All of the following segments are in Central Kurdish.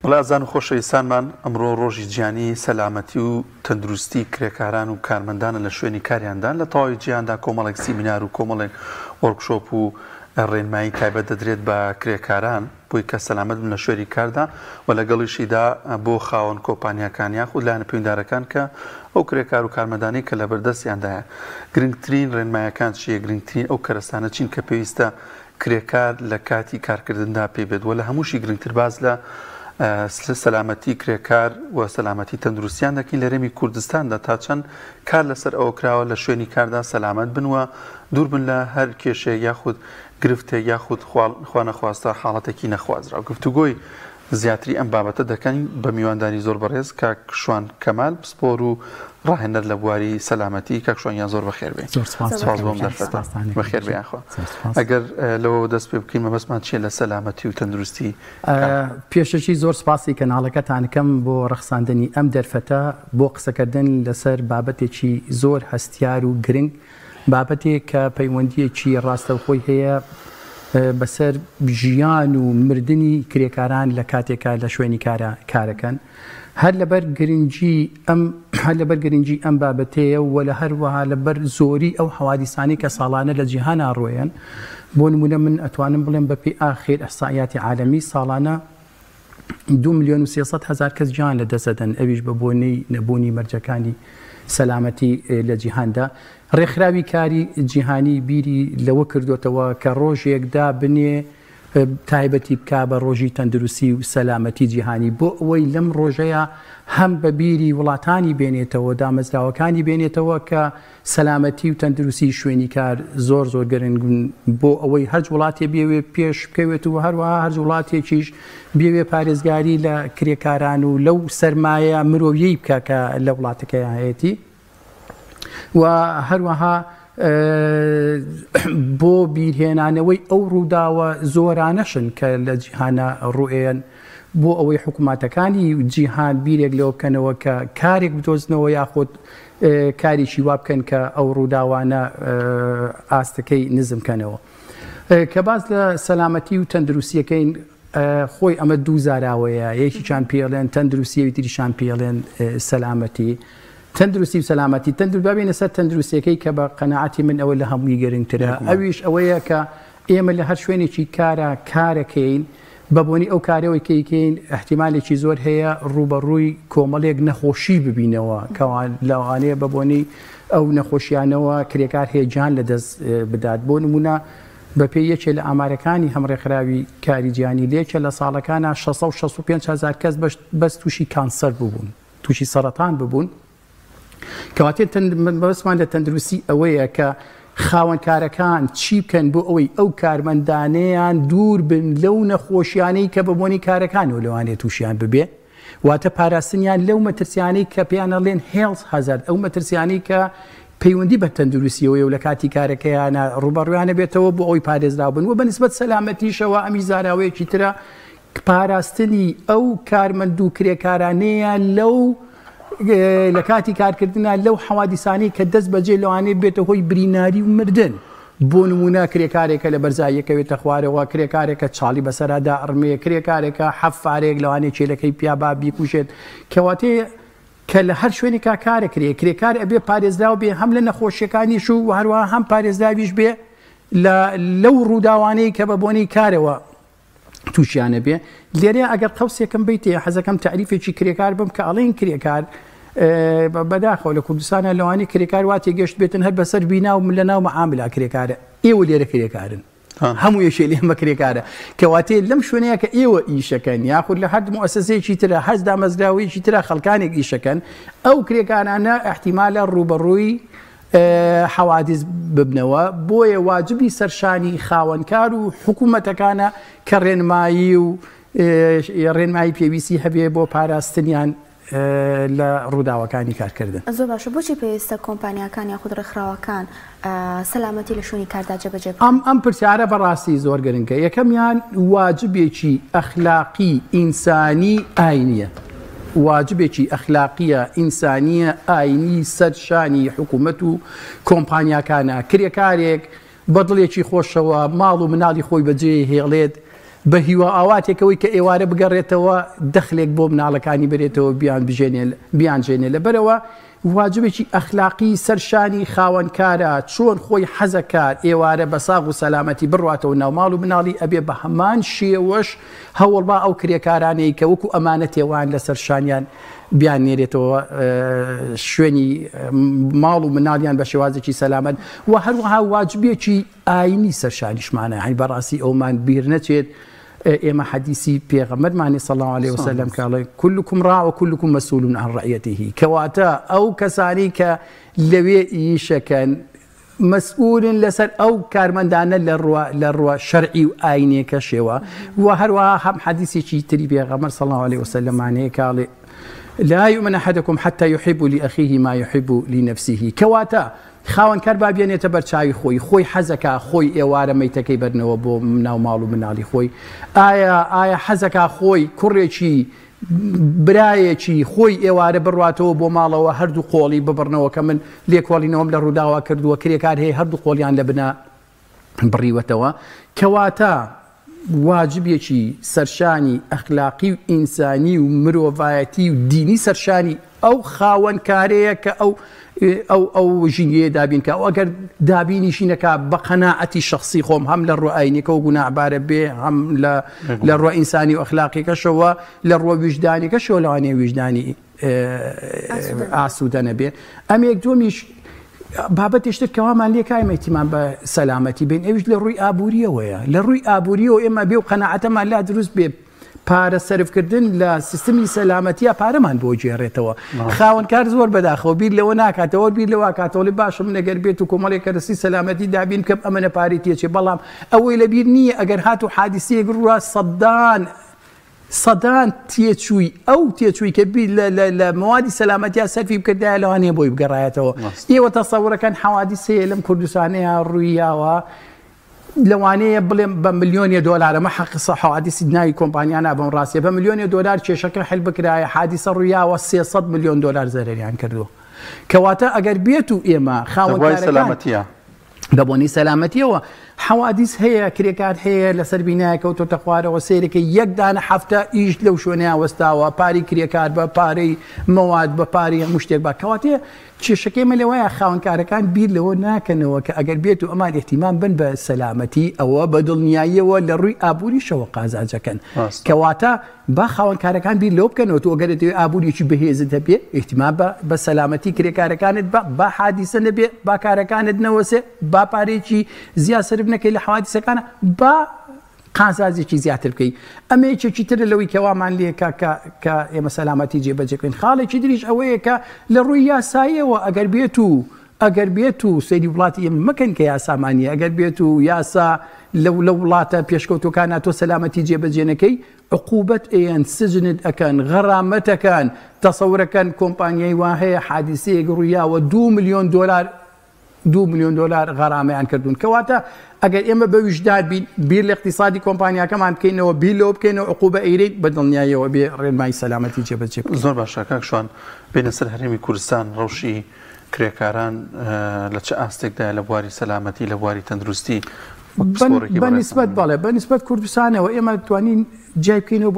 بەڵازان و خۆشەویستانمان ئەمڕۆ ڕۆژی گیانی سەلامەتی و تەندروستی کرێکاران و کارمەندانە لە شوێنی کاریاندان لە تەواوی جیهاندا کۆمەڵێک سیمینار و کۆمەڵێک وەرکشۆپ و ڕێنمایی تایبەت دەدرێت بە کرێکاران بۆی کە سەلامەت بن لە شوێنی کاردا و لەگەڵیشیدا بۆ خاوەن کۆمپانیاکان یاخود لایەنە پەیوەنددارەکان کە ئەو کرێکار و کارمەندانی کە لە بەردەستیاندایە گرنگترین ڕێنماییەکان چیە، گرنگترین ئەو کەرەستانە چین کە پێویستە کرێکار لە کاتی کارکردندا پێی بێت و لە هەمووشی گرنگتر باز لە سەلامەتی کرێکار و سەلامەتی تەندروستیان دەکەین لە رێمی کوردستاندا تا چەند کار لەسەر ئەوە کراوە لە شوێنی کاردا سەلامەت بنوە دوور بن لە هەر کێشەیە یاخود گرفتێک یاخود خوا نەخواستە حاڵەتێکی نەخوازرا و گفتوگۆی زیاتری ئەم بابەتە دەکەین بە میوانداری زۆر بەڕێز کاک شوان کەمال پسپۆر و ڕاهێنەر لە بواری سەلامەتی. کاک شوانیان زۆر بەخێر بێ. سپاس بۆم دەرفەتە بەخێر بێ یانخوا. ئەگەر لەوە دەست پێ بکەین مەبەستمان چیە لە سەلامەتی و تەندروستی؟ پێشەکی زۆر سپاسی کەناڵەکەتان دەکەم بۆ ڕەخساندنی ئەم دەرفەتە بۆ قسەکردن لەسەر بابەتێکی زۆر هەستیار و گرنگ، بابەتێک کە پەیوەندیەکی ڕاستەوخۆی هەیە بەسەر ژیان و مردنی کرێکاران لە کاتێکا لە شوێنی کارەکەن. هەر لەبەر گرنگی ئەم بابەتەیە و لە هەروەها لەبەر زۆری ئەو حەوادیسانی کە ساڵانە لە جیهانا ڕۆیان. بۆ نمونە من ئەتوانم بڵێم بەپێی ئاخر ئەحسایاتی عالەمی ساڵانە 2,300,000 کەس گیان لەدەستدەن، ئەویش بە بۆنەی نەبوونی مەرجەکانی سەلامەتی لە جیهاندا. ڕێکخراوی کاری جیهانی بیری لەوە کردوتەوە کە ڕۆژێکدا بنێ تایبەتی بکا بە ڕۆژی تەندروستی و سەلامەتی جیهانی بۆ ئەوەی لەم ڕۆژەیە هەم بە بیری وڵاتانی بێنێتەوە دامەزراوەکانی بێنێتەوە کە سەلامەتی و تەندروستی شوێنی کار زۆر زۆر گرنگن بۆ ئەوەی هەرج وڵاتی بێوێ پێش بکەوێت و هەروەها هەرج وڵاتێکیش بێوێ پارێزگاری لە کرێکاران و لەو سەرمایە مرۆڤیەی بکە کە لە وڵاتەکەی هەیەی و هەروەها بۆ بیرهێنانەوەی ئەو ڕووداوە زۆرانەشن کە لە جیهانە ڕوئێن بۆ ئەوەی حکوومەتەکانی جیهان بیرێک لەوە بکەنەوە کە کارێک بدۆزنەوە یاخود کاریشی وا بکەن کە ئەو ڕووداوانە ئاستەکەی نزمکەنەوە. کە باز لە سەلامەتی و تەندروستیەکەین خۆی ئەمە دوو زاراوەیە، یەکیشان پێڵێن تەندروستی تریشان پێڵێن سەلامەتی. تەندروستی و سەلامەتی بابێنە سەر تەندروستیەکەی کە بە قەناعەتی من ئەوە لە هەمووی گەرنگترە. ئەویش ئەوەیە کە ئێمە لە هەر شوێنێکی کارەکەین بە بۆنی ئەو کارەوەی کەیکەین احتیمالێکی زۆر هەیە ڕوبەڕووی کۆمەڵێک نەخۆشی ببینەوە کەوان لەوانەیە بە بۆنی ئەو نەخۆشیانەوە کرێکار هەیە جان لەدەست بدات. بۆ نمونە بەپێی یەکێ لە ئامارەکانی هەمڕێکخراوی کاری جیهانی لێکە لە ساڵەکانە 665,000 کەس بەس تووشی کانسەر ببوون، تووشی سەرەتان ببوون. کەواتێ بەسمان لە تەندروستی ئەوەیە کە خاوەنکارەکان چی بکەن بۆ ئەوەی ئەو کارمەندانەیان دوور بن لەو نەخۆشیانەی کە بەبوونی کارەکان و لەوانێت تووشیان ببێ، واتە پاراستنیان لەو مەترسیانەی کە پێیانەڵێن هێڵز هەزار، ئەو مەترسیانەی کە پەیوەندی بە تەندروستیەوەی و لە کاتی کارەکەیانە ڕوبەڕویانە بێتەوە بۆ ئەوی پارێزرا بن و بەنسبەت سەلامەتیشەوە ئەمی زاراوەیەکی ترە پاراستنی ئەو کارمەند و کرێکارانەیە لەو لە کاتی کارکردنا لەو حەوادیسانی کە دەست بەجێ لەوانەیە بێتە هۆی بریناری و مردن. بۆ نمونە کرێکارێکە لە بەرزاییەکەوێتە خوارەوە، کرێکارێکە چاڵی بەسەرادا ئەڕمێ، کرێکارێکە حەفارێک لەوانەیە چێلەکەی پیابا بیکوشێت، کەواتەیە کە لە هەر شوێنێکا کارەکرێ کرێکار ئەبێ پارێزراو بێ هەم لە نەخۆشیەکانیش و هەروەها هەم پارێزراویش بێ لەو ڕووداوانەی کە بە بۆنی کارەوە تووشیانە بێ. لێرە ئەگەر قەوسێکم بیتێ حەزەکەم تعریفێکی کرێکار بم کە ئەڵێن کرێکار بەداخەوە لە کوردستانە لەوانی کرێکار واتی گەشت بێتن هەر بەسەر بینا و لە ناو مەعاملا کرێکارە. ئێوە لێرە کرێکارن، هەموو یەشێ لێمە کرێکارە، کەواتێ لەم شوێنەیە کە ئێوە ئیشەکەن یاخود لە هەر مؤسسەیەکی ترە هەز دامەزراوەیەکی ترە خەڵکانێک ئیشەکەن، ئەو کرێکارانە احتیمالە ڕوبەڕووی حەوادیس ببنەوە. بۆیە واجبی سەرشانی خاوەنکار و حکوومەتەکانە کە ڕێنمایی و ڕێنمایی پێویستی هەبێ بۆ پاراستنیان لە ڕووداوەکانی کارکردن. زۆر باشە. بۆچی پێویستە کۆمپانیاکان یاخود ڕێکخراوەکان سەلامەتی لە شوێنی کاردا جێبەجێ بکەن؟ ئەم پرسیارە بەڕاستی زۆر گرنگە. یەکەمیان واجبێکی ئەخلاقی ئینسانی ئاینیە، واجبێکی ئەخلاقیە ئینسانیە ئاینی سەرشانی حکوومەت و کۆمپانیاکانە. کرێکارێک بەدڵێکی خۆشەوە ماڵ و مناڵی خۆی بەجێ هێڵێت بە هیوا ئاواتێکەوەی کە ئێوارە بگەڕێتەوە دەخلێک بۆ مناڵەکانی برێتەوە بیانجێنێ لەبەرەوە واجبێکی ئەخلاقی سەرشانی خاوەنکارە چۆن خۆی حەزەکات ئێوارە بە ساغ و سەلامەتی بڕواتەوە ناوماڵ و مناڵی ئەبێ بە هەمان شێوەش هەوڵبا ئەو کرێکارانەی کە وەکو ئەمانە تێوان لە سەرشانیان بیان نێرێتەوە شوێنی ماڵ و مناڵیان بە شێوازێکی سەلامەت و هەروەها واجبێکی ئاینی سەرشانیشمانە هەی بەڕاستی ئەومان بیر نەچێت ئێمە حەدیسی پێغەمبەرمانی صلی الله عليه وسلم کاڵێ كلكم راع وكلكم مسؤول عن رعيته کەواتە ئەو کەسانی کە لەوێ ئیشەکەن مەسئولن لەسەر ئەو کارمەندانە لە ڕوە شەرعی و ئاینێکە شێوە و هەروەها هەم حەدیسێکی تری پێغەمبەر صلی الله عليه وسلم مانەیە کاڵێ لا يؤمن أحدكم حتى يحب لأخيه ما يحب لنفسه کەواتە خاوەنکار با بێنێتە بەرچاوی خۆی حەزەکە خۆی ئێوارە مەیتەکەی بەرنەوە بۆ ناو ماڵ و مناڵی خۆی ئایا حەزەکە خۆی کوڕێکی برایەکی خۆی ئێوارە بڕواتەوە بۆ ماڵەوە هەردوو قۆڵی ببڕنەوە کە من لێکۆڵینەوەم لە ڕووداوا کردووە کرێکار هەیە هەردوو قۆڵیان لە بنا بڕیوەتەوە کەواتە واجبێکی سەرشانی ئەخلاقی و ئینسانی و مرۆڤایەتی و دینی سەرشانی ئەو خاوەنکارەیە کە ئەو ژینگەیە دابین کە ئەگەر دابینیشینەکە بە قەناعەتی شخصی خۆم هەم لە ڕوە ئاینێکە و گوناعبارە بێ هەم لە ڕوە ئینسانی و ئەخلاقیەکەشەوە لە ڕوە ویژدانێکەشەوە لەوانەیە ویژدانی ئاسوودە نەبێ ئەمێک دومیش بابەتێشتر کەوامان لێکای ئیتیمان بە سەلامەتی بین ئەوش لە ڕووی ئابووریەوەیە لە ڕووی ئابووریەوە ئێمە بێ و قەناعەتەمان لا دروست بێ پارە سەرفکردن لە سیستمی سەلامەتیە پارەمان بۆ گێڕێتەوە خاوەنکار زۆر بەداخەوە بیر لەوە ناکاتەوە بیر لەوە کاتەوەڵی باشم نەگەر بێت و کۆمەڵێک کەرەسی سەلامەتی دابین کەم ئەمەە پاری تێچێ بەڵام ئەوەی لە بیر نییە ئەگەر هات و حادیسەیەک ڕوە سەدان تێچووی ئەو تێچووی کە لە موادی سەلامەتیە سەرفی بکردایە لەوانەیە بۆی بگەڕایەتەوە ئێوە تەسەوڕەکەن حەوادیسەیە لەم کوردستانەیە ڕوویاوە لەوانەیە بڵێم بە ملیۆنی دۆلارە مە حەقیسە حەوادیسی ناوی کۆمپانیانە بەم ڕاستیە بە ملیۆنی دۆلار کێشەکە حل بکرایە حادیسە ڕوویاوە 300 ملیۆن دۆلار زەرەریان کردووە کەواتە ئەگەر بێت و ئێمە خاوەنکارەکان دەبوونی سەلامەتیەوە حەوادیس هەیە کرێکات هەیە لەسەر بینایەکەوتۆتە خوارەوە سیرەکە یەکدانە هەفتە ئیش لەو شوێنەیە وەستاوە پاری کرێکار بە پارەی مەواد بە پاری هەموو شتێک بە کەواتێ کێشەکەی مە لەوەیە خاوەنکارەکان بیر لەوە ناکەنەوە کە ئەگەر بێت و ئەمان احتیمام بن بە سەلامەتی ئەوە بە دڵنیاییەوە لە ڕووی ئابووریشەوە قازانجەکەن کەواتە با خاوەنکارەکان بیر لەو بکەنەوە تۆ ئەگەرێتەوەی ئابووریەکی بەهێزت هەبێ احتیمام بە سەلامەتی کرێکارەکانت با حادیسە نەبێ با کارەکانت نەوەسێ با پارێکی زیاد سرف نەکەی لە حەوادیسەکانە با قازازێکی زیاتر بکەی ئەمە یەکێکی ترە لەوەی کەوامان لێ کە ئێمە سەلامەتی جێبەجێکەین خاڵێکی دریش ئەوەیە کە لە ڕووی یاساییەوە ئەگەر بێت و سەیری وڵاتی ئێمە مەکەن کە یاسامانیە ئەگەر بێت و یاسا لە وڵاتە پێشکەوتەکان تۆ سەلامەتی جێبەجێنەکەی عقوبەت ئەیان سجنت ئەکەن غەرامەتەکان تەسەورەکەن کۆمپانیای وا هەیە حادیسەیەک ڕوویاوە 2 ملیۆن دۆلار 2 ملیۆن دۆلار غەرامەیان کردوون کەواتە ئەگەر ئێمە بە ویژدار بیر لە اقتصادی کۆمپانیاکەمان بکەینەوە بیر لەوە بکەینەوە عقوبە ئەیرەی بە دڵنیاییەوە بێ ڕێنمای سەلامەتی جێبەجێ بکەین. زۆر باشە کاکشوان بینە سەر هەرێمی کوردستان ڕەوشی کرێکاران لە چه ئاستێکدا لە بواری سەلامەتی لە بواری تەندروستی بەنسبەت بەڵێ بەنسبەت کوردستانەوە ئێمە توانین جای بکەینەوە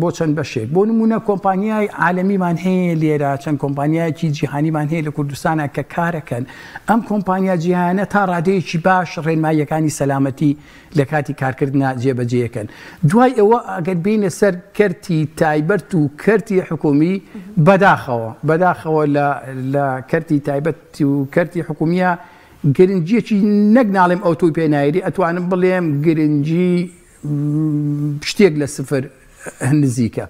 بۆ چەند بەشێک بۆ نمونە کۆمپانیای عالەمیمان هەیە لێرە چەند کۆمپانیایکی جیهانیمان هەیە لە کوردستانە کە کارەکەن ئەم کۆمپانیا جیهانە تا ڕادەیەکی باش ڕێنماییەکانی سەلامەتی لە کاتی کارکردنا جێبەجێەکەن دوای ئەوە ئەگەر بینە سەر کەرتی تایبەت و کەرتی حکومی بەداخەوە لە کەرتی تایبەت و کەرتی حکومیە گرنگیەکی نەک ناڵێم ئەو توی پێنایری ئەتوانم بڵێم گرنگی شتێک لە سفر نزیکە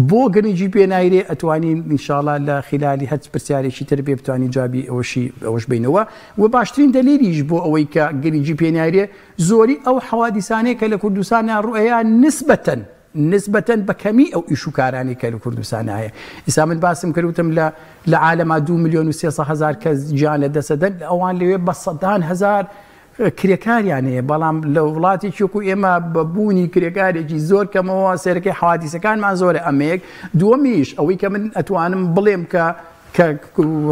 بۆ گرنگی پێنایرێ ئەتوانین ئینشاءڵڵا لە خلالی هەچ پرسیارێکی تر بێ بتوانین جوابی ئەوەش بینەوە و باشترین دەلیلیش بۆ ئەوەی کە گرنگی پێنایرێ زۆری ئەو حەوادیسانەیە کە لە کوردستانە ڕوئەیان نسبەتەن بە کەمی ئەو ئیشوکارانی کە لە کوردستانە هەیە ئیسا من باسم کردوتم لە عالەما 2 ملیۆن و 300,000 کەس گیان لە دەسەدەن ئەوان لەوێ بە 100,000 کرێکاریان هەیە بەڵام لە وڵاتێکی وەکو ئێمە بەبوونی کرێکارێکی زۆر کەمەوە سێرەکەی حەوادیسەکانمان زۆرە ئەمەیەک دووەمیش ئەوەی کە من ئەتوانم بڵێم کە کە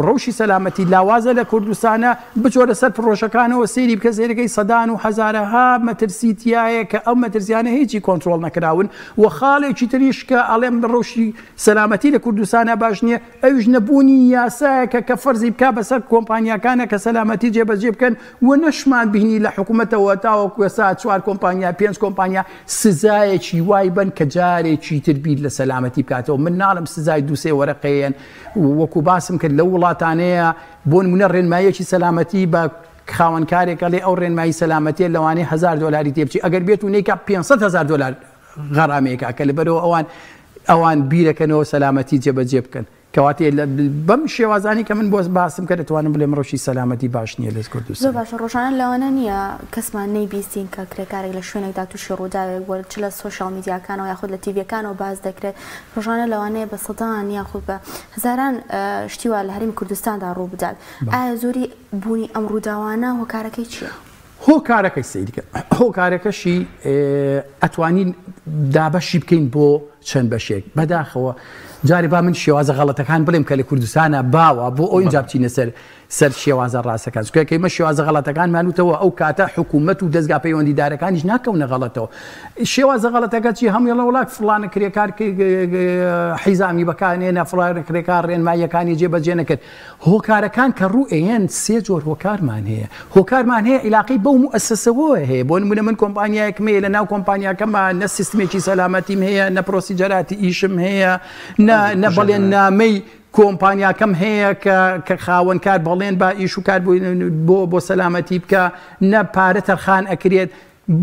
ڕەوشی سەلامەتی لاوازە لە کوردستانە بچۆرە سەر فرۆشەکانەوە سێری بکە زێرەکەی سەدان و هەزارەها مەترسیتیایە کە ئەو مەترسیانە هیچی کۆنتترۆل نەکراون و خاڵێکی تریش کە ئەڵێم ڕەوشی سەلامەتی لە کوردستانە باش نییە ئەوش نەبوونی یاسایەکە کە فەرزی بکە بەسەر کۆمپانیەکانە کە سەلامەتی جێبەجێ بکەن و نەشمان بینی لە حکوومەتەوە تاوەکو ئێستا 4 کۆمپانیا 5 کۆمپانیا سزایەکی وای بن کە جارێکی تر بیر لە سەلامەتی بکاتەوە. من ناڵم سزای دووسێ وەرەقەیەن وەکو باسم کرد لە وڵاتانەیە بۆ نمونە ڕێنماییەکی سەلامەتی بە خاوەنکارێکە لێ ئەو ڕێنمایی سەلامەتیە لەوانەیە $1000 تێبچی ئەگەر بێت و نێکە $500,000 غەڕامەیەکە کە لەبەرەوە ئەوان بیرەکەنەوە سەلامەتی جێبەجێ بکەن کەواتێ بەم شێوازانی کە من بۆ باسم کە دەتوانم بڵێم ڕۆژی سەلامەتی باش نییە لە کوردستان. زۆر باشە ڕۆژانە لەوانە نییە کەسمان نەیبیستین کە کرێکارێک لە شوێنێکدا تووشی ڕووداوێک وە چ لە سۆشیال میدیاکانەوە یاخود لە تیڤەکانەوە باز دەکرێت ڕۆژانە لەوانەیە بە سەدان یاخود بە هەزاران شتیوە لە هەرێمی کوردستاندا ڕوو بدات. ئایا زۆری بوونی ئەم ڕووداوانە هۆکارەکەی چییە؟ هۆکارەکەی سەیرکە هۆکارەکەشی ئەتوانین دابەشی بکەین بۆ چەند بەشێک بەداخەوە جاری با من شێوازە غەڵەتەکان بڵێم کە لە کوردستانە باوە بۆ ئەو اینجا بچینە سەر شێوازە ڕاستەکان چکەکەیمە شێوازە غەڵەتەکان مانوتەوە ئەو کاتە حکوومەت و دەستگا پەیوەندیدارەکانیش ناکەونە غەڵەتەوە. شێوازە غەڵەتەکە چی هەموو لە وڵات فڵانە کرێکار حیزامی بەکانێنە فڵانە کرێکار ڕێنماییەکانی جێبەجێ نەکرد. هۆکارەکان کە ڕوو ئێن سێ جۆر هۆکارمان هەیە. هۆکارمان هەیە عیلاقی بەو مؤسسەوە هەیە بۆ نمونە من کۆمپانیایەکم هەیە لە ناو کۆمپانیاکەمە نە سیستمێکی سەلامەتیم هەیە نە پرۆسیجەراتی ئیشم هەیە نە بەڵێن نامەی کۆمپانیاکەم هەیە کە خاوەنکار بەڵێن با ئیش و کار بۆ سەلامەتی بکە نە پارە تەرخان ئەکرێت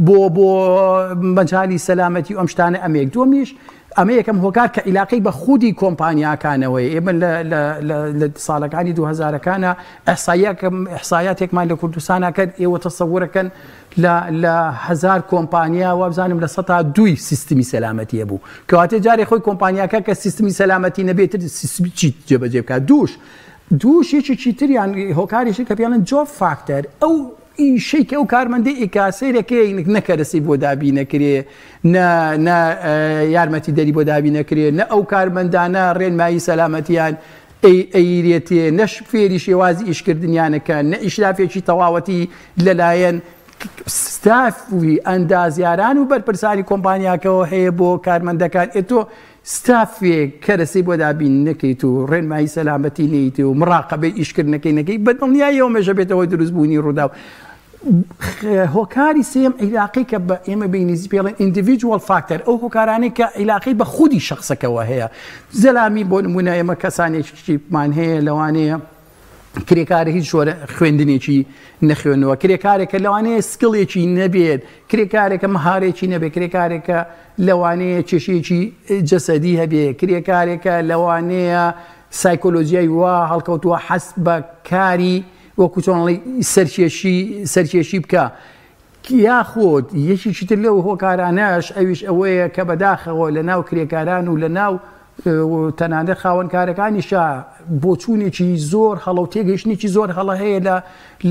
بۆ مەجای سەلامەتی ئەم شتانە ئەمێک دومیش ئەمە یەکەم هۆکار کە عیلاقی بە خودی کۆمپانیاکانەوەی ئێمە لە ساڵەکانی 2000کانە ئەحسایاتێکمان لە کوردستانە کرد ئێوە تەسەوورەکەن لە 1000 کۆمپانیا وابزانم لە 102 سیستمی سەلامەتیە بوو کەواتە جارێ خۆی کۆمپانیاکە کە سیستمی سەلامەتی نەبێتتر سیستمی چیت جێبەجێ بکات دووشێکی تریان هۆکاریشی کە پێڵەن جۆب فاکتەر ئەو ئیشەی کە ئەو کارمەندەی ئیکاسەیرەکەی نەکەرەسی بۆ دابی نەکرێ نە یارمەتی دەری بۆ دابی نەکرێت نە ئەو کارمەندانە ڕێنمایی سەلامەتیان ئەیرێتێ نەش فێری شێوازی ئیشکردنیانەکە نە ئیشرافێکی تەواوەتی لەلایەن ستافی ئەندازیاران و بەرپرسانی کۆمپانیاکەەوە هەیە بۆ کارمەندەکان ئێتۆ ستافێک کەرەسی بۆ دابین نەکەیت و ڕێنمایی سەلامەتی نەیت و مڕاقبەی ئیشکردنەکەی نەکەی بەدڵنیایەوە مێژە بێتەوەی دروستبوونی ڕوودا و هۆکاری سێم عیلاقی کە بە ئێمە بینیزی پێڵێن ئیندیڤیدوەڵ فاکتەر ئەو هۆکارانەی کە عیلاقی بە خودی شخصەکەەوە هەیە زەلامی بۆ نمونە ئێمە کەسانێکیمان هەیە لەوانەیە کرێکارە هیچ جۆرە خوێندنێکی نەخوێنەوە کرێکارێکە لەوانەیە سکڵێکی نەبێت کرێکارێکە مەهارێکی نەبێت کرێکارێکە لەوانەیە کێشەیەکی جەسەدی هەبێ کرێکارێکە لەوانەیە سایکۆلۆژیای وا هەڵکەوتووە حەست بە کاری وەکو چۆنڵی سەرکێشی بکە یاخۆت یەکێکی تر لەو هۆکارانەش ئەویش ئەوەیە کە بەداخەوە لە ناو کرێکاران و لە ناو تەنانەت خاوەنکارەکانیشە بۆچوونێکی زۆر هەڵە و تێگەیشتنێکی زۆر هەڵە هەیە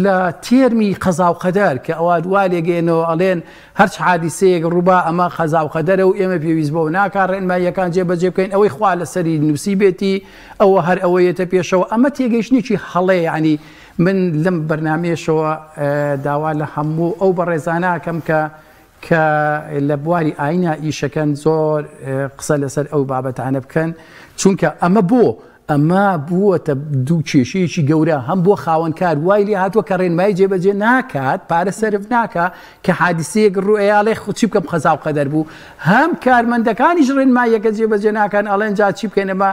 لە تێرمی قەزا و قەدەر کە ئەوە دوا لێگەێنەوە ئەڵێن هەرچ حادیسەیەک ڕووبا ئەمە قەزا و قەدەرە و ئێمە پێویست بەوە ناکات ڕێنماییەکان جێبەجێ بکەین ئەوەی خوا لەسەری نووسی بێتی ئەوە هەر ئەوەیەتە پێشەوە ئەمە تێگەیشتنێکی هەڵەیە ینی من لەم بەرنامەیەشەوە داوا لە هەموو ئەو بەڕێزاناکەم کە لە بواری ئاینە ئیشەکەن زۆر قسە لەسەر ئەو بابەتانە بکەن چونکە ئەمە بووەتە دوو کێشەیەکی گەورە هەم بۆ خاوەنکار وای لێ هاتووە کە ڕێنمایی جێبەجێ ناکات پارە سەرف ناکە کە حادیسەیەک ڕوئیاڵێ چی بکەم قەزا و قەدەر بوو هەم کارمەندەکانیش ڕێنماییەکە جێبەجێ ناکەن ئەڵێن جا چی بکەین ئەمە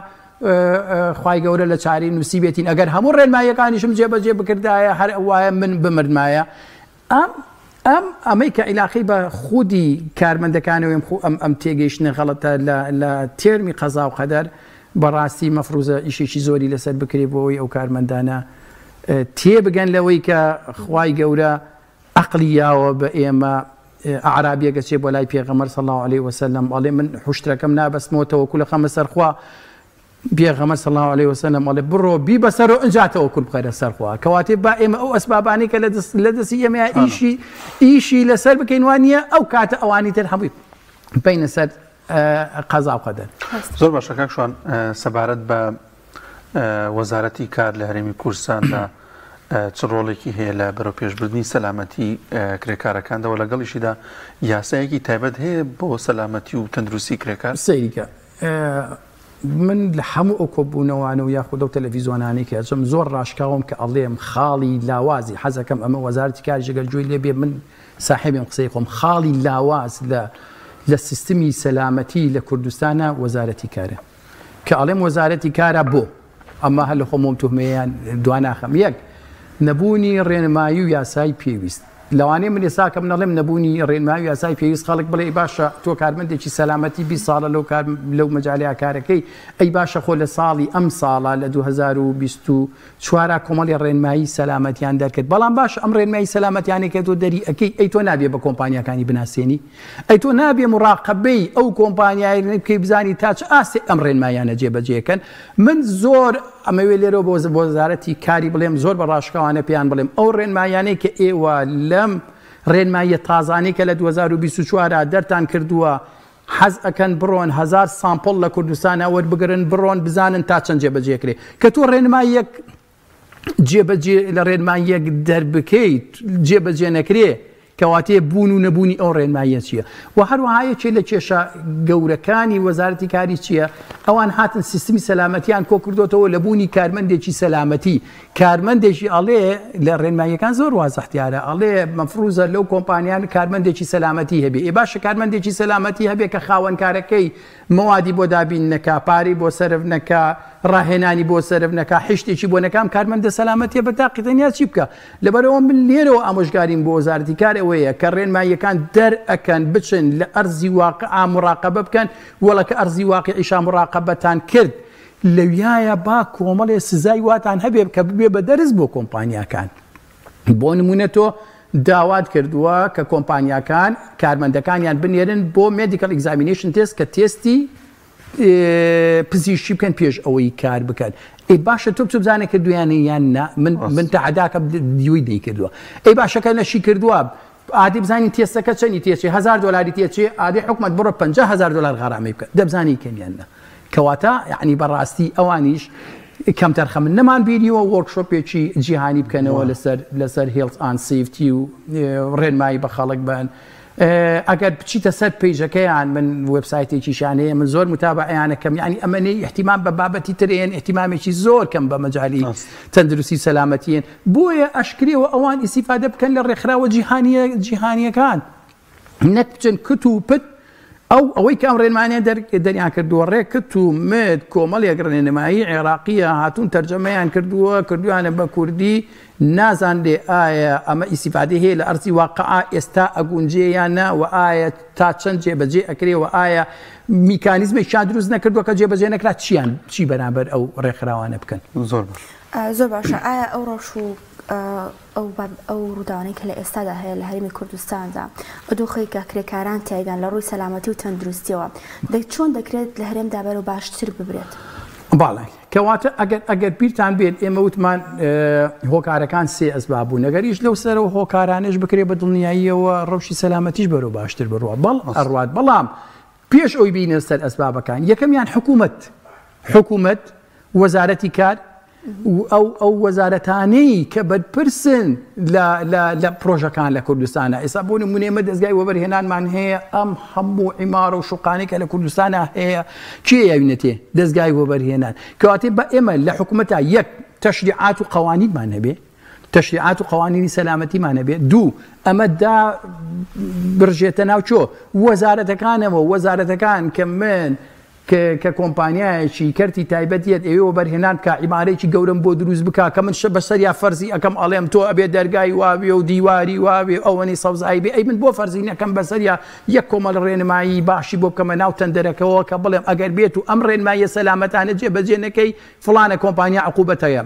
خوای گەورە لە چاری نووسی بێتین ئەگەر هەموو ڕێنماییەکانیشم جێبەجێ بکردایە هەر وایە من بمردمایە ئەمەی کە عیلاقی بە خودی کارمەندەکانەوەی ئەم تێگەیشتنە غەڵەتە لە تێرمی قەزا و قەدەر بەڕاستی مەفروزە ئیشێکی زۆری لەسەر بکرێ بۆەوەی ئەو کارمەندانە تێبگەن لەوەی کە خوای گەورە عەقلیاوە بە ئێمە ئەعرابیەکە چێ بۆ لای پێغەمبەر صلی الله علیه وسلم ئەڵێ من حوشترەکەم نابەستمەوە کولە خەمە سەرخوا پێغەمبەر صلی الله علیه وسلم ئەڵێ بڕۆ بی بەسەرەوە ئەنجاتەوە کول بخەرە سەرخوا کەواتێ با ئێمە ئەو ئەسبابانەی کە لە دەستی ئێمە ئیشی لەسەر بکەین وانە ئەو کاتە ئەوانی تر هەمووی بینە سەر قەزا و قەدەر. زۆر باشە کاکشوان سەبارەت بە وەزارەتی کار لە هەرێمی کوردستاندا چ ڕۆڵێکی هەیە لە بەرەو پێشبردننی سەلامەتی کرێکارەکاندەوە لەگەڵیشیدا یاسایەکی تایبەت هەیە بۆ سەلامەتی و تەندروستی کرێکار سەیریکە من لە هەموو ئەو کۆبوونەوەوانە و یاخودە و تەلەڤیزۆنانەی کە ئەچم زۆر ڕاشکاوم کە ئەڵێم خاڵی لاوازی حەزەکەم ئەمە وەزارەتی کاری ژەگەل گوێی لێ بێ من صاحبیم قسەی خۆم خاڵی لاواز لە سیستمی سەلامەتی لە کوردستانە وەزارەتی کارە کە ئەڵێم وەزارەتی کارە بۆ ئەمە هەر لە خۆم توهمەیان دواناخەم یەک نەبوونی ڕێنمایی و یاسای پێویست لەوانەیە من ێستا کە منەڵێم نەبوونی ڕێنمایی و یاسای پێویست خەڵک بڵێ باشە تۆ کارمەندێکی سەلامەتی 20 ساڵە لەو مەجالەیە کارەکەی ئەی باشە خۆ لە ساڵی ئەم ساڵە لە 2024 کۆمەڵی ڕێنمایی سەلامەتیان دەرکرد بەڵام باش ئەم ڕێنمایی سەلامەتیانێک کە تۆ دەری ئەەکەی ئەی تۆ نابێ بە کۆمپانیەکانی بناسیێنی ئەی تۆ نابێ مراقبەی ئەو کۆمپانیای بکەی بزانی تا چ ئاسێ ئەم ڕێنمایانە جێبەجێکەن من زۆر ئەمەوێ لێرە بۆ وەزارەتی کاری بڵێم زۆر بە ڕاشکاوانە پێیان بڵێم ئەو ڕێنمایانەی کە ئێوە لەم ڕێنماییە تازانەی کە لە 2024 دەرتان کردووە حەز ئەکەن بڕۆن 1000 سامپڵ لە کوردستانە وەربگرن بڕۆن بزانن تا چەند جێبەجێکرێ کە تۆ ڕێنماییەک جێبەجێ لە ڕێنماییەک دەربکەیت جێبەجێ نەکرێ کەواتێ بوون و نەبوونی ئەو ڕێنماییە چییە و هەروەهایەکێ لە کێشە گەورەکانی وەزارەتی کاری چییە ئەوان هاتن سیستمی سەلامەتیان کۆ کردوتەوە لە بوونی کارمەندێکی سەلامەتی کارمەندێکی ئەڵێ لە ڕێنماییەکان زۆر وازەحتیارە ئەڵێ مەفروزە لەو کۆمپانیان کارمەندێکی سەلامەتی هەبێ ئێ باشە کارمەندێکی سەلامەتی هەبێ کە خاوەنکارەکەی مەوادی بۆ دابین نەکا پارەی بۆ سەرف نەکا ڕاهێنانی بۆ سەرف نەکا حشتێکی بۆ نەکام کارمەندە سەلامەتیە بە تاقیتەنیا چی بکە لەبەرەوە من لێرەوە ئامۆژگاریم بۆ وەزارەتی کار ئەوەیە کە ڕێنماییەکان دەرئەکەن بچن لە ئەرزی واقعا مراقبە بکەن وەڵە کە ئەرزی واقعیشا مراقبەتان کرد لەویایە با کۆمەڵێ سزای واتان هەبێ کە ببێ بە دەرز بۆ کۆمپانیاکان بۆ نمونە تۆ داوات کردووە کە کۆمپانیاکان کارمەندەکانیان بنێرن بۆ مێدیکەل ئێگزامینیشن تێست کە تێستی پزیشکی بکەن پێش ئەوەی کار بکەن ئەی باشە تۆ بزانێت کە دویانە یان من تەعاداکە دیوی دەی کردووە ئەی باشەکە نەشی کردووە عادی بزانین تێستەکە چەندی تێچێ $1000 تێچێ عادی حکومەت بڕۆ $50,000 غەڕامی بکە دەبزانی کەمیانە کەواتە یعنی بەڕاستی ئەوانیش کەمتەرخە من نەمان بینیوە وەرکشۆپێکی جیهانی بکەنەوە لەسەر هێڵت ئان سیفتی و ڕێنمایی بە خەڵک بن ئەگەر بچیتە سەر پێیژەکەیان من وبسایتێکی شانەیە من زۆر متابعیانە کەم یعنی ئەمەنەی احتیمام بە بابەتی ترێن احتیمامێکی زۆر کەم بە مەجای تەندروستی سەلامەتیین بۆیە ئەشکرێەوە ئەوان ئیسیفادە بکەن لە ڕێکخراوە جیهانیەکان نەک بچن کت و پت ئەوەی کە ئەم ڕێنمانیە دەریان کردووە ڕێکت و مد کۆمەڵێک ڕێنمایی عێراقیە هاتوون تەرجەمەیان کردویانە بە کوردی نازانێ ئایا ئەمە ئیسیفادە هەیە لە ئەرزی واقعا ئێستا ئەگونجێیانە و ئایا تا چەند جێبەجێ ئەکرێەوە ئایا میکانیزمێکیان دروست نەکردووە کە جێبەجێ نەکرات چی بەرامبەر ئەو ڕێکخراوانە بکەن زۆر باشە ئایا ئەو ڕۆژ و ئەو ڕووداوانەی کە لە ئێستادا هەیە لە هەرێمی کوردستاندا ئەدۆخی کە کرێکاران تایدان لە ڕووی سەلامەتی و تەندروستیەوە چۆن دەکرێت لە هەرێمدا بەرەو باشتر ببرێت باڵێ کەواتە ئەگەر بیرتان بێت ئێمە وتمان هۆکارەکان سێ ئەسباب بوو نەگەریش لەو سەرەوە هۆکارانش بکرێ بە دڵنیاییەوە ڕەوشی سەلامەتیش بەرەو باشتر بڕوە ئەڕوات بەڵام پێش ئەوی بینە سەر ئەسبابەکان یەکەمیان حکوومەت وەزارەتی کار ئەو وەزارەتانەی کە بەدپرسن لە پرۆژەکان لە کوردستانە ئێستا بۆ نمونێمە دەستگای وەبەرهێنانمان هەیە ئەم هەموو عیمارە و شوقانێک کە لە کوردستانە هەیە کێ یاوینەتێ دەستگای وەبەرهێنان کەواتێ بە ئێمە لە حکوومەتە یەک تەشریعات و قەوانینمان هەبێ تەشریعات و قەوانینی سەلامەتیمان هەبێ دوو ئەمە دا برژێتە ناو چۆ وەزارەتەکان کە من کە کۆمپانیایەکی کەرتی تایبەتیت ئێوە بەرهێنان کە عیمارەیەکی گەورم بۆ دروست بکە کە من بەسەریا فەرزی ئەەکەم ئەڵێم تۆ ئەبێ دەرگای واوێ و دیواری واوێ ئەوەنی سەوزایی بێ ئەی من بۆ فەرزی نەکەم بەسەریا یەک کۆمەڵ ڕێنمایی باشی بۆ بکەمە ناو تەندەرەکەەوە کە بڵێم ئەگەر بێت و ئەم ڕێنماییە سەلامەتانە جێبەجێ نەکەی فڵانە کۆمپانیا عقوبەتەیە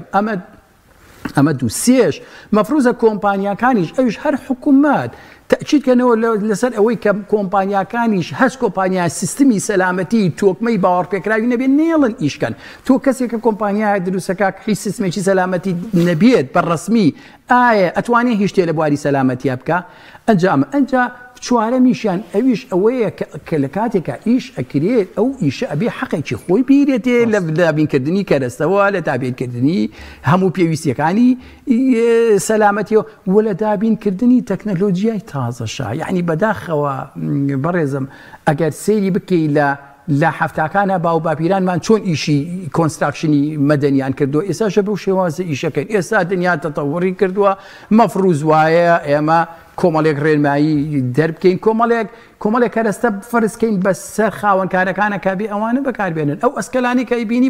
ئەمە دوو سێش مەفروزە کۆمپانیاکانیش ئەوش هەر حکوومەت تأکیدکەنەوە لەسەر ئەوەی کە کۆمپانیاکانیش هەست کۆمپانیا سیستمی سەلامەتی تۆکمەی باوەڕپێکراوی نەبێت نێڵن ئیشکەن تۆ کەسێکە کۆمپانیای دروستەکە هیچ سیستمێکی سەلامەتی نەبێت بەڕەسمی ئایا ئەتوانێت هیچ شتێ لە بواری سەلامەتیە بکە ئەنجام چوارەمیشیان ئەویش ئەوەیە کە لە کاتێکە ئیش ئەکرێت ئەو ئیشە ئەبێ حەقێکی خۆی بیرێتێ لە دابینکردنی کەرەستەوە لە تابینکردنی هەموو پێویستیەکانی سەلامەتیەوە و لە دابینکردنی تەکنەلۆجیای تازەشە. یعنی بەداخەوە بەڕێزم ئەگەر سەیری بکەی لە هەفتاکانە باو باپیرانمان چۆن ئیشی کۆنستراکشنی مەدەنیان کردووە، ئێستاشە بەو شێوازە ئیشەکەن. ئێستا دنیا تەتەوڕی کردووە، مەفروض وایە ئێمە کۆمەڵێک ڕێنمایی دەربکەین، کۆمەڵێک کەرەستە فەرزکەین بەسەر خاوەنکارەکانە کابێ ئەوانە بەکاربێنن. ئەو ئەسکەلانی کە ئیبینی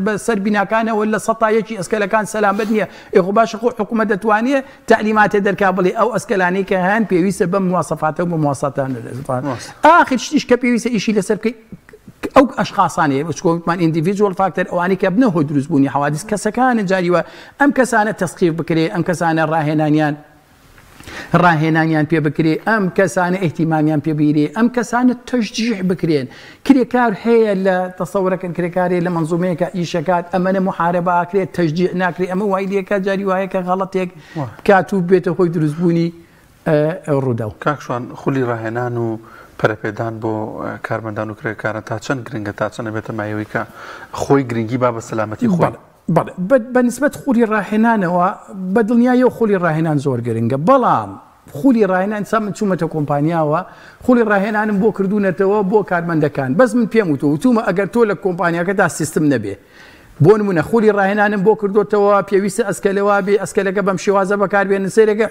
بەسەر بیناکانەوە لە سەتایەکی ئەسکەلەکان سەلامەت نییە، ئێخۆ باشە خۆ حکوومەت دەتوانێت تعلیماتێ دەرکا بڵێ ئەو ئەسکەلانی کە هەن پێویستە بە مواسەفاتە و بە مواسەتان ئاخر شتیش کە پێویستە ئیشی لەسەر بکەیت ئەو ئەشخاصانەیە بچکۆمان ئیندیڤیدوال فاکتەر ئەوانی کە بنە هۆی دروستبوونی حەوادث کەسەکانە جاریوە ئەم کەسانە تەسقیف بکرێ، ئەم کەسانە ڕاهێنانیان پێ بکرێ، ئەم کەسانە ئیحتیمامیان پێبیرێ، ئەم کەسانە تەشجیع بکرێن. کرێکار هەیە لە تەسەورەکەن کرێکارێ لە مەنزومەیەکە ئیشەکات ئەمەنە محارەبە ئاکرێت تەشجیع ناکرێت، ئەمە وای لێکە جاری وایە کە غەڵەتێک کات و بێتە هۆی دروستبوونی ڕوودا و کاکشوان خولی ڕاهێنان و پەرەپێدان بۆ کارمەندان و کرێکارە تا چەند گرنگە تا چەندە بێتە مایەوەی کە خۆی گرنگی با بە سەلامەتی خۆی بەنسبەت خولی ڕاهێنانەوە بە دڵنیایە و خولی ڕاهێنان زۆر گرنگە، بەڵام خولی ڕاهێنان سا من چوومەتە کۆمپانیاوە خولی ڕاهێنانم بۆ کردوونەتەوە بۆ کارمەندەکان، بەس من پێم وتومە ئەگەر تۆ لە کۆمپانیاکەدا سیستم نەبێ بۆ نمونە خولی ڕاهێنانم بۆ کردوتەوە پێویستە ئەسکەلەوە بێ ئەسکەلەکە بەم شێوازە بەکاربێنن سەرەکە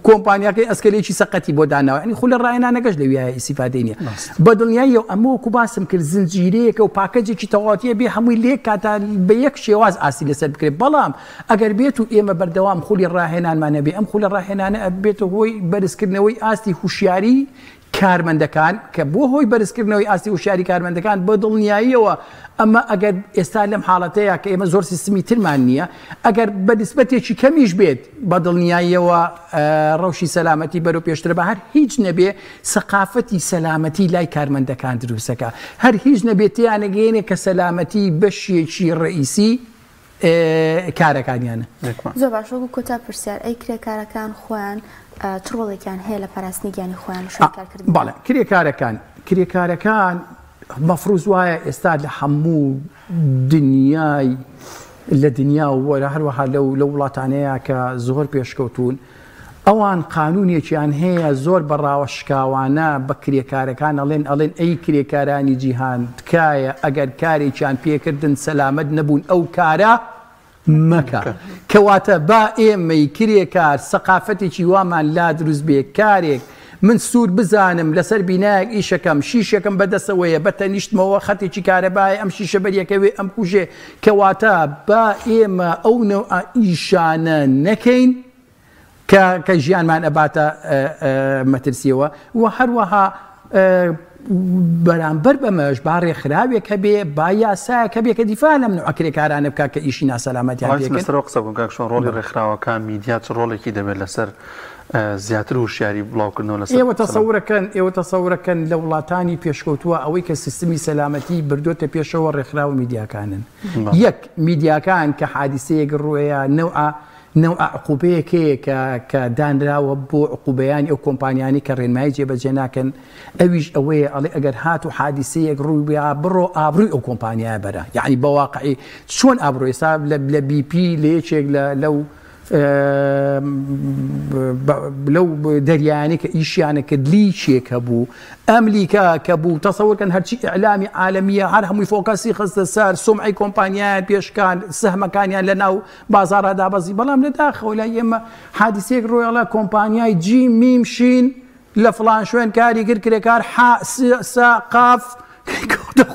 کۆمپانیاکەی ئەسکەلێکی سەقەتی بۆ داناوە، ینی خولی ڕاهێنانەکەش لەویایە ئیسیفادەی نییە. بە دڵنیاییەوە ئەمە وەکو باسم کرد زنجیرەیەکە و پاکەجێکی تەواوەتیە بێ هەمووی لێک کاتا بە یەک شێواز ئاسی لەسەر بکرێت، بەڵام ئەگەر بێت و ئێمە بەردەوام خولی ڕاهێنانمانە بێ ئەم خولی ڕاهێنانە ئەبێتە هۆی بەرزکردنەوەی ئاستی هوشیاری کارمەندەکان کە بۆ هۆی بەرزکردنەوەی ئاستی هوشیاری کارمەندەکان بە دڵنیاییەوە ئەمە ئەگەر ئێستا لەم حاڵەتەیە کە ئێمە زۆر سیستمی ترمان نییە ئەگەر بە نسبەتێکی کەمیش بێت بە دڵنیاییەوە ڕەوشی سەلامەتی بەرەو پێشترە بە هەر هیچ نەبێ سەقافەتی سەلامەتی لای کارمەندەکان دروستەکە، هەر هیچ نەبێت تیانەگەێنێ کە سەلامەتی بەشێکی ڕئیسی کارەکانیانە. زۆر باش وەکو کۆتا پرسیار ئەی کرێکارەکان خۆیان چ ڕۆڵێکیان هەیە لە پاراستنی گیانی خۆیان شوێنکارکردن؟ بەڵێ کرێکارەکان مەفروض وایە ئێستا لە هەموو دنیای لە دنیا و هەروەها لە وڵاتانەیە کە زۆر پێشکەوتون ئەوان قانونێکیان هەیە زۆر بەڕاوە شکاوانە بە کرێکارەکان ئەڵێن ئەی کرێکارانی جیهان تکایە ئەگەر کارێکیان پێکردن سەلامەت نەبوون ئەو کارە مەکە، کەواتە با ئێمەی کرێکار سەقافەتێکی وامان لا دروست بێ کارێک من سوور بزانم لەسەر بینایەک ئیشەکەم شیشەکەم بەدەستەوەیە بەتەنیشتمەوە خەتێکی کارەبای ئەم شیشە بەریەکەوێ ئەم کوژێ، کەواتە با ئێمە ئەو نەوع ئیشانە نەکەین کە ژیانمان ئەباتە مەترسیەوە و هەروەها بەرامبەر بەمەش با ڕێکخراوێک هەبێ با یاسایەک هەبێ کە دیفاع لەم نوع کرێکارانە بکات کە ئیشی ناسەلامەتیان پێکەن. قسە بکەم کاکشۆن ڕۆڵی ڕێکخراوەکان میدیا چ ڕۆڵێکی دەبێت لەسەر زیاتر وشیاری بڵاوکردنەوە لەسەر ئێوە تەسەورەکەن لە وڵاتانی پێشکەوتووە ئەوەی کە سیستمی سەلامەتی بردوتە پێشەوە ڕێکخراوە میدیاکانن. یەک میدیاکان کە حادیسەیەک ڕوەیە نەوع عقوبەیەکەیە کە دانراوە بۆ عقوبەیانی ئەو کۆمپانیانی کە ڕێنمایی جێبەجێ ناکەن، ئەویش ئەوەیە ئەڵێ ئەگەر هات و حادیسەیەک ڕووی بێ بڕۆ ئابرووی ئەو کۆمپانیایە بەرە، یعنی بەواقعی چۆن ئابرۆ ئێستا لە بیپی لە یەکێک لەو دەریانێک کە ئیشیانە کرد لیچێکە بوو ئەمریکا کە بوو تەسەورکەن هەرچی ئیعلامی عالەمیە هەر هەمووی فۆکەسی خستە سەر سومعی کۆمپانیایان پێشکان سەهمەکانیان لە ناو بازاڕە دابەزی، بەڵام لەداخەوە لای ئێمە حادیسەیەک ڕۆیڵە کۆمپانیای جی میم شین لە فڵان شوێن کاری کرد کرێکار قاف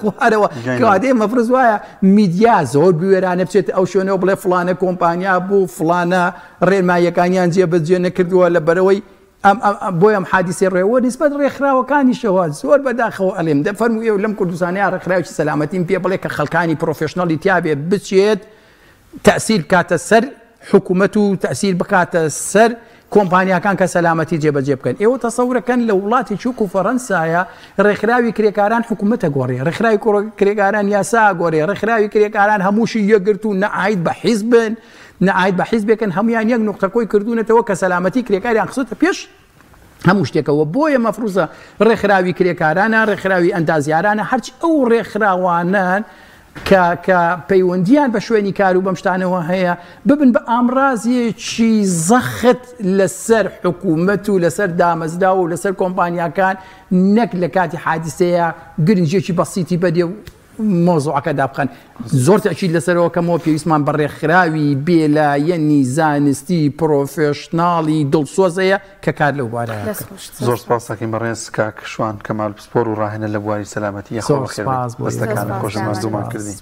خوارەوە کادێ مەفرز وایە میدیا زۆر بوێرانە بچێت ئەو شوێنەوە بڵێ فڵانە کۆمپانیا بوو فڵانە ڕێنماییەکانیان جێبەجێ نەکردووە لە بەرەوەی بۆی ئەم حادیسەی ڕێوە نسبەت ڕێکخراوەکانیشەوە زۆر بەداخەوە ئەڵێم دەفەرمووی ئێوە لەم کوردستانەیە ڕێکخراوێکی سەلامەتیم پێ بڵێ کە خەڵکانی پرۆفێشنەڵی تیابێ بچێت تەئسیر بکاتە سەر حکوومەت و تەئسیر بکاتە سەر کۆمپانیاکان کە سەلامەتی جێبەجێ بکەن. ئێوە تەسەورەکەن لە وڵاتێکی وەکو فەڕەنسایە ڕێکخراوی کرێکاران حکوومەتە گۆڕێ، ڕێکخراوی کرێکاران یاسا گۆڕێ، ڕێکخراوی کرێکاران هەمووشی یەکگرت و نەعاید بە حیزبن نەعاید بە حیزبێکن هەمویان یەک نوقتەکۆی کردوونەتەوە کە سەلامەتی کرێکاریان خستە پێش هەموو شتێکەوە بۆیە مەفروزە ڕێکخراوی کرێکارانە ڕێکخراوی ئەندازیارانە هەرچی ئەو ڕێکخراوانان کە پەیوەندیان بە شوێنی کار و بەم شتانەوە هەیە ببن بە ئامرازیەکی زەخت لەسەر حکوومەت و لەسەر دامەزدا و لەسەر کۆمپانیاکان نەک لە کاتی حادیسەیە گرنجێکی بەسیتی بەدێ و مۆزوعەکە دابخەن زۆر تاکید لەسەرەوە کەمەوە پێویستمان بە ڕێکخراوی بێلایەنی زانستی پرۆفێشناڵی دڵسۆزەیە کە کار لەو بارەیە زۆر سپاس دەکەین بەڕێز کاک شوان کەمال پسپۆر و ڕاهێنە لە بواری سەلامەتی یەخۆ بەخێر بەستەکانە خۆشەویست زومان کردین.